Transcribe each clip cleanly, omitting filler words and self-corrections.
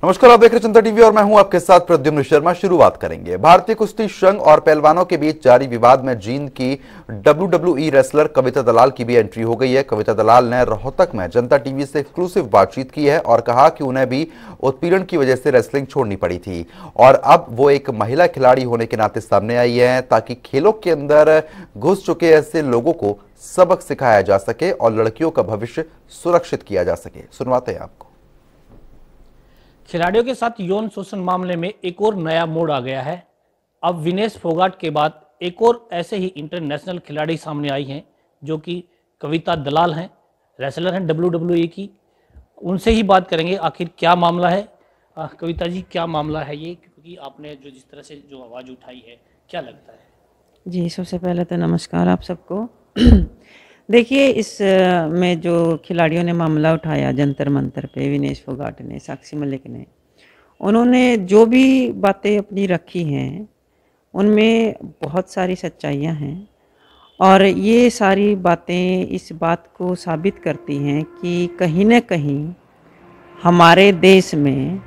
नमस्कार, आप देख रहे हैं जनता टीवी और मैं हूं आपके साथ प्रद्युम्न शर्मा। शुरुआत करेंगे। भारतीय कुश्ती संघ और पहलवानों के बीच जारी विवाद में जींद की WWE रेसलर कविता दलाल की भी एंट्री हो गई है। कविता दलाल ने रोहतक में जनता टीवी से एक्सक्लूसिव बातचीत की है और कहा कि उन्हें भी उत्पीड़न की वजह से रेसलिंग छोड़नी पड़ी थी और अब वो एक महिला खिलाड़ी होने के नाते सामने आई है ताकि खेलों के अंदर घुस चुके ऐसे लोगों को सबक सिखाया जा सके और लड़कियों का भविष्य सुरक्षित किया जा सके। सुनवाते हैं आपको। खिलाड़ियों के साथ यौन शोषण मामले में एक और नया मोड़ आ गया है। अब विनेश फोगाट के बाद एक और ऐसे ही इंटरनेशनल खिलाड़ी सामने आई हैं जो कि कविता दलाल हैं, रेसलर हैं WWE की। उनसे ही बात करेंगे आखिर क्या मामला है। कविता जी, क्या मामला है ये, क्योंकि आपने जो जिस तरह से जो आवाज़ उठाई है, क्या लगता है? जी, सबसे पहले तो नमस्कार आप सबको। देखिए, इस में जो खिलाड़ियों ने मामला उठाया जंतर मंतर पे, विनेश फोगाट ने, साक्षी मलिक ने, उन्होंने जो भी बातें अपनी रखी हैं उनमें बहुत सारी सच्चाइयाँ हैं और ये सारी बातें इस बात को साबित करती हैं कि कहीं न कहीं हमारे देश में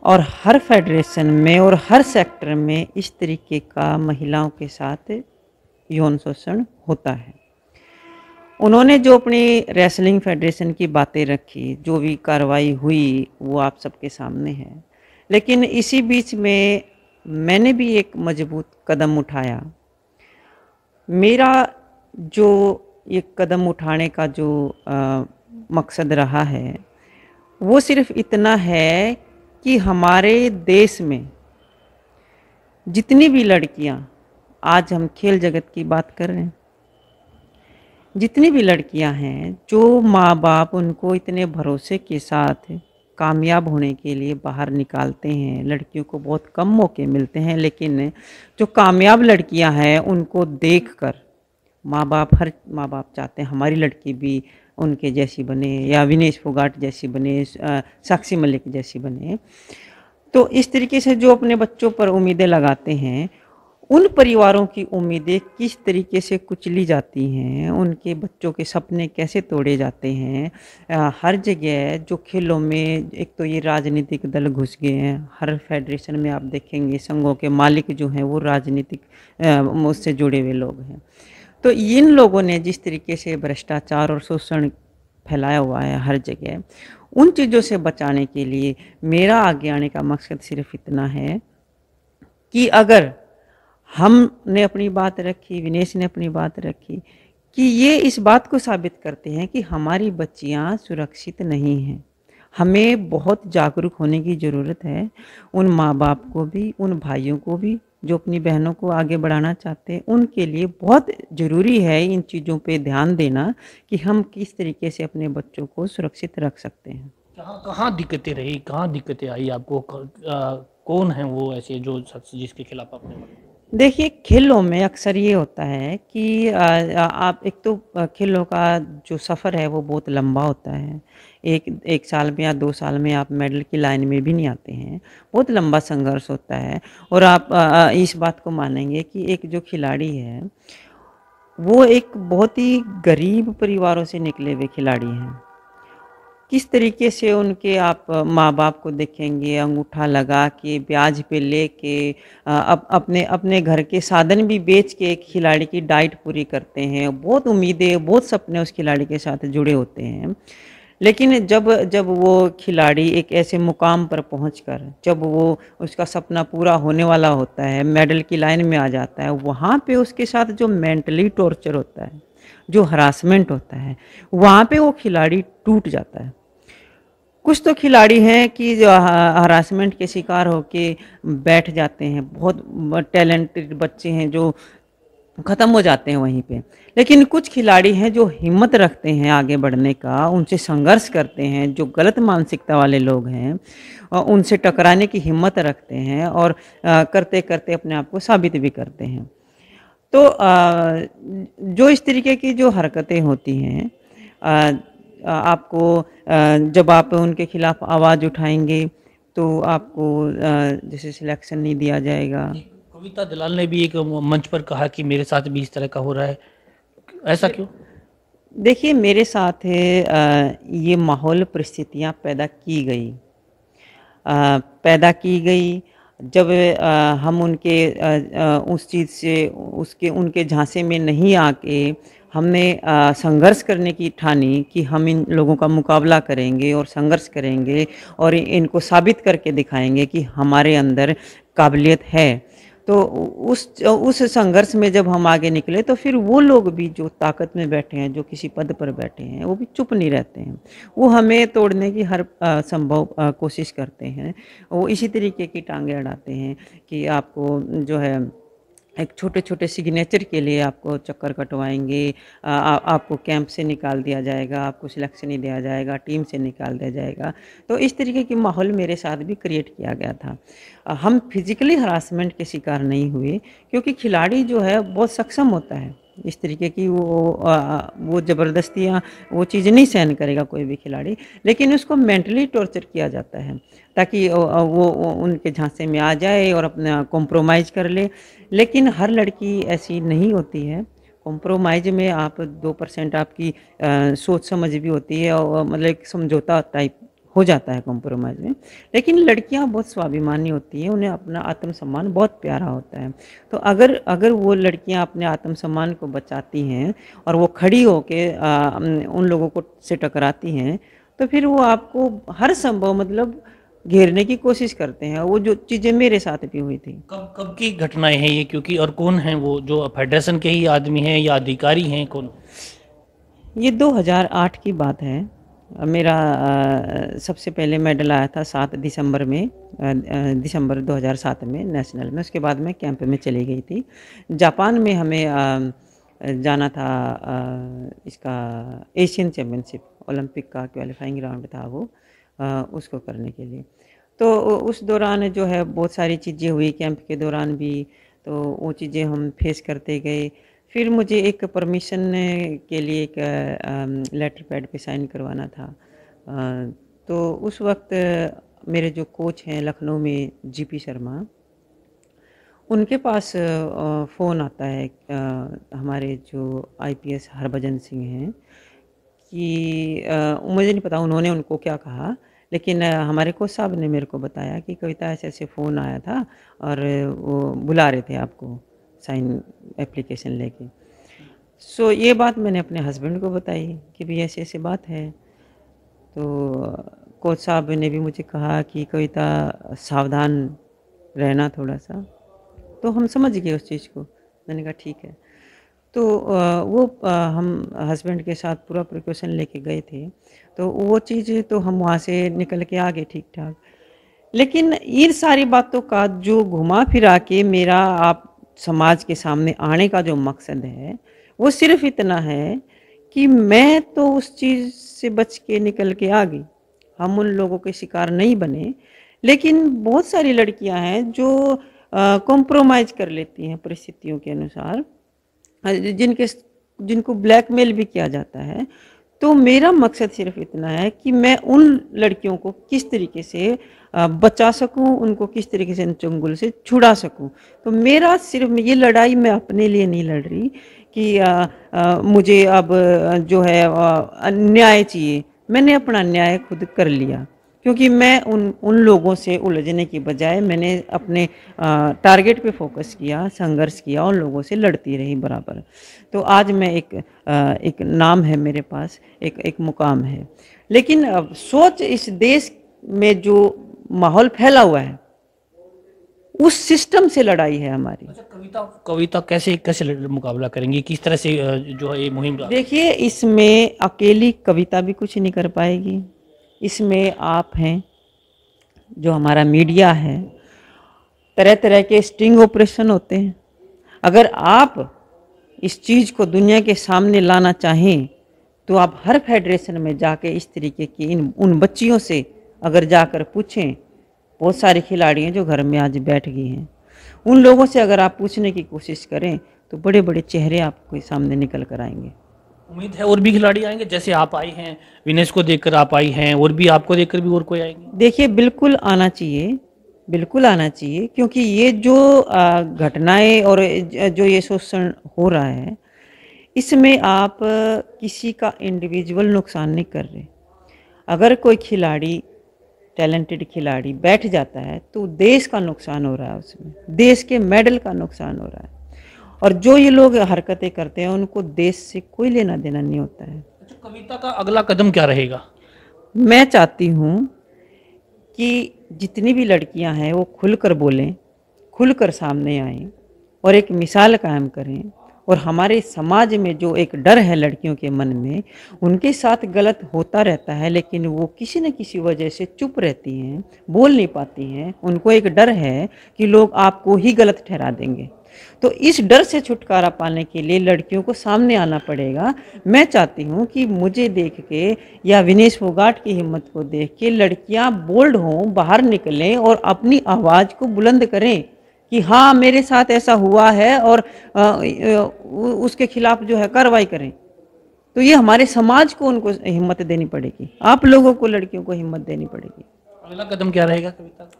और हर फेडरेशन में और हर सेक्टर में इस तरीके का महिलाओं के साथ यौन शोषण होता है। उन्होंने जो अपनी रेसलिंग फेडरेशन की बातें रखी, जो भी कार्रवाई हुई, वो आप सबके सामने है। लेकिन इसी बीच में मैंने भी एक मजबूत कदम उठाया। मेरा जो ये कदम उठाने का जो मकसद रहा है वो सिर्फ इतना है कि हमारे देश में जितनी भी लड़कियां, आज हम खेल जगत की बात कर रहे हैं, जितनी भी लड़कियां हैं जो माँ बाप उनको इतने भरोसे के साथ कामयाब होने के लिए बाहर निकालते हैं, लड़कियों को बहुत कम मौके मिलते हैं, लेकिन जो कामयाब लड़कियां हैं उनको देखकर हर माँ बाप चाहते हैं हमारी लड़की भी उनके जैसी बने या विनेश फोगाट जैसी बने, साक्षी मलिक जैसी बने। तो इस तरीके से जो अपने बच्चों पर उम्मीदें लगाते हैं, उन परिवारों की उम्मीदें किस तरीके से कुचली जाती हैं, उनके बच्चों के सपने कैसे तोड़े जाते हैं। हर जगह जो खेलों में एक तो ये राजनीतिक दल घुस गए हैं। हर फेडरेशन में आप देखेंगे संघों के मालिक जो हैं वो राजनीतिक उससे जुड़े हुए लोग हैं। तो इन लोगों ने जिस तरीके से भ्रष्टाचार और शोषण फैलाया हुआ है हर जगह, उन चीज़ों से बचाने के लिए मेरा आगे आने का मकसद सिर्फ इतना है कि अगर हमने अपनी बात रखी, विनेश ने अपनी बात रखी, कि ये इस बात को साबित करते हैं कि हमारी बच्चियां सुरक्षित नहीं हैं। हमें बहुत जागरूक होने की ज़रूरत है। उन माँ बाप को भी, उन भाइयों को भी जो अपनी बहनों को आगे बढ़ाना चाहते हैं, उनके लिए बहुत ज़रूरी है इन चीज़ों पे ध्यान देना कि हम किस तरीके से अपने बच्चों को सुरक्षित रख सकते हैं। कहाँ कहाँ दिक्कतें रही, कहाँ दिक्कतें आई आपको? कौन है वो ऐसे जो शख्स जिसके खिलाफ आपने? देखिए, खेलों में अक्सर ये होता है कि आप एक तो खेलों का जो सफ़र है वो बहुत लंबा होता है। एक साल में या 2 साल में आप मेडल की लाइन में भी नहीं आते हैं। बहुत लंबा संघर्ष होता है और आप इस बात को मानेंगे कि एक जो खिलाड़ी है वो एक बहुत ही गरीब परिवारों से निकले हुए खिलाड़ी हैं। किस तरीके से उनके आप माँ बाप को देखेंगे, अंगूठा लगा के, ब्याज पे लेके, अपने घर के साधन भी बेच के एक खिलाड़ी की डाइट पूरी करते हैं। बहुत उम्मीदें, बहुत सपने उस खिलाड़ी के साथ जुड़े होते हैं। लेकिन जब वो खिलाड़ी एक ऐसे मुकाम पर पहुंचकर जब वो उसका सपना पूरा होने वाला होता है, मेडल की लाइन में आ जाता है, वहाँ पे उसके साथ जो मेंटली टॉर्चर होता है, जो हरासमेंट होता है, वहाँ पे वो खिलाड़ी टूट जाता है। कुछ तो खिलाड़ी हैं कि जो हरासमेंट के शिकार होके बैठ जाते हैं। बहुत टैलेंटेड बच्चे हैं जो ख़त्म हो जाते हैं वहीं पे। लेकिन कुछ खिलाड़ी हैं जो हिम्मत रखते हैं आगे बढ़ने का, उनसे संघर्ष करते हैं, जो गलत मानसिकता वाले लोग हैं उनसे टकराने की हिम्मत रखते हैं और करते करते अपने आप को साबित भी करते हैं। तो जो इस तरीके की जो हरकतें होती हैं, आपको जब आप उनके खिलाफ आवाज़ उठाएंगे तो आपको जैसे सिलेक्शन नहीं दिया जाएगा। कविता दलाल ने भी एक मंच पर कहा कि मेरे साथ भी इस तरह का हो रहा है, ऐसा क्यों? देखिए, मेरे साथ ये माहौल परिस्थितियाँ पैदा की गई। पैदा की गई, जब हम उनके उस चीज़ से उनके झांसे में नहीं आके हमने संघर्ष करने की ठानी कि हम इन लोगों का मुकाबला करेंगे और संघर्ष करेंगे और इनको साबित करके दिखाएंगे कि हमारे अंदर काबिलियत है। तो उस संघर्ष में जब हम आगे निकले तो फिर वो लोग भी जो ताकत में बैठे हैं, जो किसी पद पर बैठे हैं, वो भी चुप नहीं रहते हैं। वो हमें तोड़ने की हर संभव कोशिश करते हैं। वो इसी तरीके की टांगें अड़ाते हैं कि आपको जो है एक छोटे-छोटे सिग्नेचर के लिए आपको चक्कर कटवाएँगे, आपको कैंप से निकाल दिया जाएगा, आपको सिलेक्शन नहीं दिया जाएगा, टीम से निकाल दिया जाएगा। तो इस तरीके की माहौल मेरे साथ भी क्रिएट किया गया था। हम फिज़िकली हरासमेंट के शिकार नहीं हुए, क्योंकि खिलाड़ी जो है बहुत सक्षम होता है। इस तरीके की वो ज़बरदस्तियाँ वो चीज़ नहीं सहन करेगा कोई भी खिलाड़ी, लेकिन उसको मेंटली टॉर्चर किया जाता है ताकि वो उनके झांसे में आ जाए और अपना कॉम्प्रोमाइज़ कर ले। लेकिन हर लड़की ऐसी नहीं होती है। कॉम्प्रोमाइज़ में आप 2% आपकी सोच समझ भी होती है और मतलब एक समझौता टाइप हो जाता है कॉम्प्रोमाइज़ में। लेकिन लड़कियां बहुत स्वाभिमानी होती हैं, उन्हें अपना आत्मसम्मान बहुत प्यारा होता है। तो अगर वो लड़कियां अपने आत्मसम्मान को बचाती हैं और वो खड़ी होके उन लोगों को से टकराती हैं, तो फिर वो आपको हर संभव मतलब घेरने की कोशिश करते हैं। वो जो चीज़ें मेरे साथ भी हुई थी। कब कब की घटनाएं हैं ये, क्योंकि और कौन हैं वो, जो फेडरेशन के ही आदमी हैं या अधिकारी हैं, कौन? ये 2008 की बात है। मेरा सबसे पहले मेडल आया था 7 दिसंबर में, दिसंबर 2007 में नेशनल में। उसके बाद मैं कैंप में चली गई थी। जापान में हमें जाना था, इसका एशियन चैम्पियनशिप ओलंपिक का क्वालिफाइंग राउंड था वो, उसको करने के लिए। तो उस दौरान जो है बहुत सारी चीज़ें हुई कैंप के दौरान भी, तो वो चीज़ें हम फेस करते गए। फिर मुझे एक परमिशन के लिए एक लेटर पैड पे साइन करवाना था। तो उस वक्त मेरे जो कोच हैं लखनऊ में जीपी शर्मा, उनके पास फ़ोन आता है हमारे जो आईपीएस हरभजन सिंह हैं कि मुझे नहीं पता उन्होंने उनको क्या कहा, लेकिन हमारे कोच साहब ने मेरे को बताया कि कविता ऐसे-ऐसे फ़ोन आया था और वो बुला रहे थे आपको साइन एप्लीकेशन लेके। सो ये बात मैंने अपने हस्बैंड को बताई कि भई ऐसे-ऐसे बात है। तो कोच साहब ने भी मुझे कहा कि कविता सावधान रहना थोड़ा-सा। तो हम समझ गए उस चीज़ को। मैंने कहा ठीक है। तो हम हस्बैंड के साथ पूरा प्रिकॉशन लेके गए थे। तो वो चीज़ तो हम वहाँ से निकल के आ गए ठीक-ठाक। लेकिन इन सारी बातों का जो घुमा फिरा के मेरा आप समाज के सामने आने का जो मकसद है, वो सिर्फ़ इतना है कि मैं तो उस चीज़ से बच के निकल के आ गई। हम उन लोगों के शिकार नहीं बने, लेकिन बहुत सारी लड़कियां हैं जो कॉम्प्रोमाइज़ कर लेती हैं परिस्थितियों के अनुसार, जिनको ब्लैकमेल भी किया जाता है। तो मेरा मकसद सिर्फ इतना है कि मैं उन लड़कियों को किस तरीके से बचा सकूं, उनको किस तरीके से इन चंगुल से छुड़ा सकूं। तो मेरा सिर्फ ये लड़ाई मैं अपने लिए नहीं लड़ रही कि मुझे अब जो है न्याय चाहिए। मैंने अपना न्याय खुद कर लिया, क्योंकि मैं उन लोगों से उलझने की बजाय मैंने अपने टारगेट पे फोकस किया, संघर्ष किया, उन लोगों से लड़ती रही बराबर। तो आज मैं एक नाम है मेरे पास, एक मुकाम है। लेकिन अब सोच इस देश में जो माहौल फैला हुआ है, उस सिस्टम से लड़ाई है हमारी। अच्छा, कविता कैसे कैसे मुकाबला करेंगी, किस तरह से जो है ये मुहिम? देखिए, इसमें अकेली कविता भी कुछ नहीं कर पाएगी। इसमें आप हैं, जो हमारा मीडिया है, तरह तरह के स्टिंग ऑपरेशन होते हैं। अगर आप इस चीज़ को दुनिया के सामने लाना चाहें तो आप हर फेडरेशन में जाके इस तरीके की उन बच्चियों से अगर जाकर पूछें, बहुत सारे खिलाड़ी हैं जो घर में आज बैठ गए हैं, उन लोगों से अगर आप पूछने की कोशिश करें तो बड़े बड़े चेहरे आपके सामने निकल कर आएंगे। उम्मीद है और भी खिलाड़ी आएंगे, जैसे आप आई हैं, विनेश को देखकर आप आई हैं, और भी आपको देखकर भी और कोई आएंगे? देखिए, बिल्कुल आना चाहिए, बिल्कुल आना चाहिए, क्योंकि ये जो घटनाएं और जो ये शोषण हो रहा है, इसमें आप किसी का इंडिविजुअल नुकसान नहीं कर रहे। अगर कोई खिलाड़ी टैलेंटेड खिलाड़ी बैठ जाता है तो देश का नुकसान हो रहा है, उसमें देश के मेडल का नुकसान हो रहा है। और जो ये लोग हरकतें करते हैं उनको देश से कोई लेना देना नहीं होता है। अच्छा, कविता का अगला कदम क्या रहेगा? मैं चाहती हूँ कि जितनी भी लड़कियां हैं वो खुलकर बोलें, खुलकर सामने आएं और एक मिसाल कायम करें। और हमारे समाज में जो एक डर है लड़कियों के मन में, उनके साथ गलत होता रहता है लेकिन वो किसी न किसी वजह से चुप रहती हैं, बोल नहीं पाती हैं। उनको एक डर है कि लोग आपको ही गलत ठहरा देंगे। तो इस डर से छुटकारा पाने के लिए लड़कियों को सामने आना पड़ेगा। मैं चाहती हूँ कि मुझे देख के या विनेश फोगाट की हिम्मत को देख के लड़कियाँ बोल्ड हों, बाहर निकलें और अपनी आवाज़ को बुलंद करें कि हाँ मेरे साथ ऐसा हुआ है, और उसके खिलाफ जो है कार्रवाई करें। तो ये हमारे समाज को उनको हिम्मत देनी पड़ेगी, आप लोगों को, लड़कियों को हिम्मत देनी पड़ेगी। अगला कदम क्या रहेगा कविता?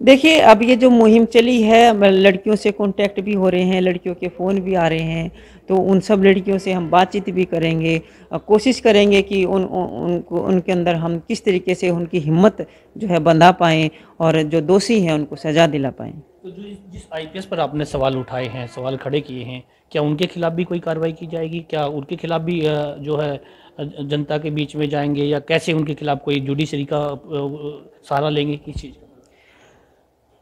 देखिए, अब ये जो मुहिम चली है, लड़कियों से कांटेक्ट भी हो रहे हैं, लड़कियों के फ़ोन भी आ रहे हैं, तो उन सब लड़कियों से हम बातचीत भी करेंगे, कोशिश करेंगे कि उनको, उनके अंदर हम किस तरीके से उनकी हिम्मत जो है बंधा पाएँ और जो दोषी हैं उनको सज़ा दिला पाएँ। तो जिस आईपीएस पर आपने सवाल उठाए हैं, सवाल खड़े किए हैं, क्या उनके खिलाफ भी कोई कार्रवाई की जाएगी? क्या उनके खिलाफ भी जो है जनता के बीच में जाएंगे, या कैसे उनके खिलाफ कोई जुडिशरी का सहारा लेंगे, किस चीज़ का?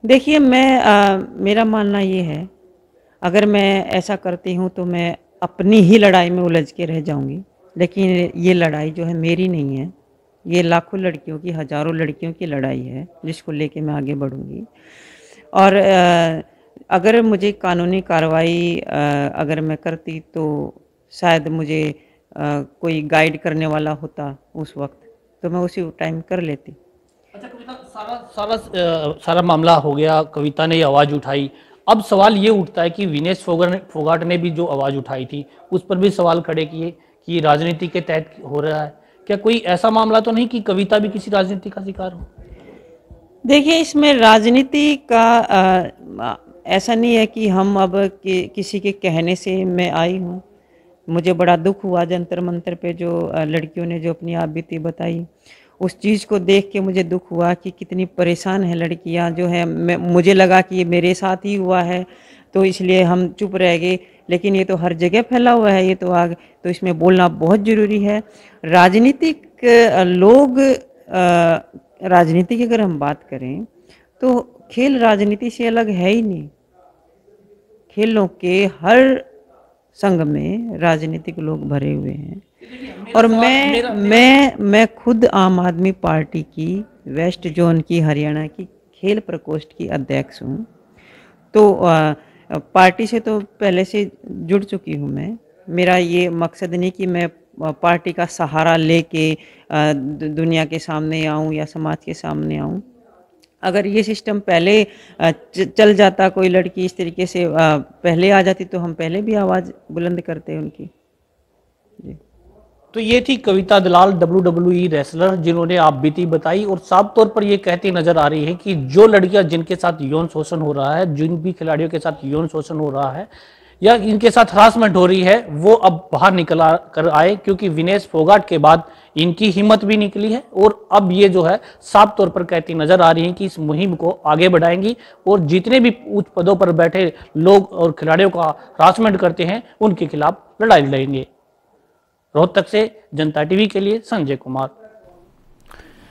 देखिए, मेरा मानना ये है, अगर मैं ऐसा करती हूँ तो मैं अपनी ही लड़ाई में उलझ के रह जाऊँगी। लेकिन ये लड़ाई जो है मेरी नहीं है, ये लाखों लड़कियों की, हज़ारों लड़कियों की लड़ाई है जिसको लेके मैं आगे बढ़ूँगी। और अगर मुझे कानूनी कार्रवाई अगर मैं करती तो शायद मुझे कोई गाइड करने वाला होता उस वक्त, तो मैं उसी टाइम कर लेती। अच्छा कविता, सारा मामला हो गया, कविता ने ये आवाज़ उठाई। अब सवाल ये उठता है कि विनेश फोगाट ने भी जो आवाज़ उठाई थी उस पर भी सवाल खड़े किए कि राजनीति के तहत हो रहा है। क्या कोई ऐसा मामला तो नहीं कि कविता भी किसी राजनीति का शिकार हो? देखिए, इसमें राजनीति का ऐसा नहीं है कि हम अब किसी के कहने से मैं आई हूँ। मुझे बड़ा दुख हुआ जंतर मंतर पे जो लड़कियों ने जो अपनी आप बीती बताई, उस चीज़ को देख के मुझे दुख हुआ कि कितनी परेशान है लड़कियाँ जो है। मुझे लगा कि ये मेरे साथ ही हुआ है तो इसलिए हम चुप रह गए, लेकिन ये तो हर जगह फैला हुआ है ये तो आग, तो इसमें बोलना बहुत ज़रूरी है। राजनीतिक लोग, राजनीति की अगर हम बात करें तो खेल राजनीति से अलग है ही नहीं। खेलों के हर संघ में राजनीतिक लोग भरे हुए हैं। और मैं खुद आम आदमी पार्टी की वेस्ट जोन की, हरियाणा की खेल प्रकोष्ठ की अध्यक्ष हूँ। तो पार्टी से तो पहले से जुड़ चुकी हूँ मैं। मेरा ये मकसद नहीं कि मैं पार्टी का सहारा लेके दुनिया के सामने आऊँ या समाज के सामने आऊँ। अगर ये सिस्टम पहले चल जाता, कोई लड़की इस तरीके से पहले आ जाती तो हम पहले भी आवाज़ बुलंद करते उनकी। जी। तो ये थी कविता दलाल, WWE रेसलर, जिन्होंने आप बीती बताई और साफ तौर पर ये कहती नजर आ रही है कि जो लड़कियां जिनके साथ यौन शोषण हो रहा है, जिन भी खिलाड़ियों के साथ यौन शोषण हो रहा है या इनके साथ हरासमेंट हो रही है, वो अब बाहर निकल कर आए, क्योंकि विनेश फोगाट के बाद इनकी हिम्मत भी निकली है और अब ये जो है साफ तौर पर कहती नजर आ रही है कि इस मुहिम को आगे बढ़ाएंगी और जितने भी उच्च पदों पर बैठे लोग और खिलाड़ियों का हरासमेंट करते हैं उनके खिलाफ लड़ाई लड़ेंगे। रोहतक से जनता टीवी के लिए संजय कुमार।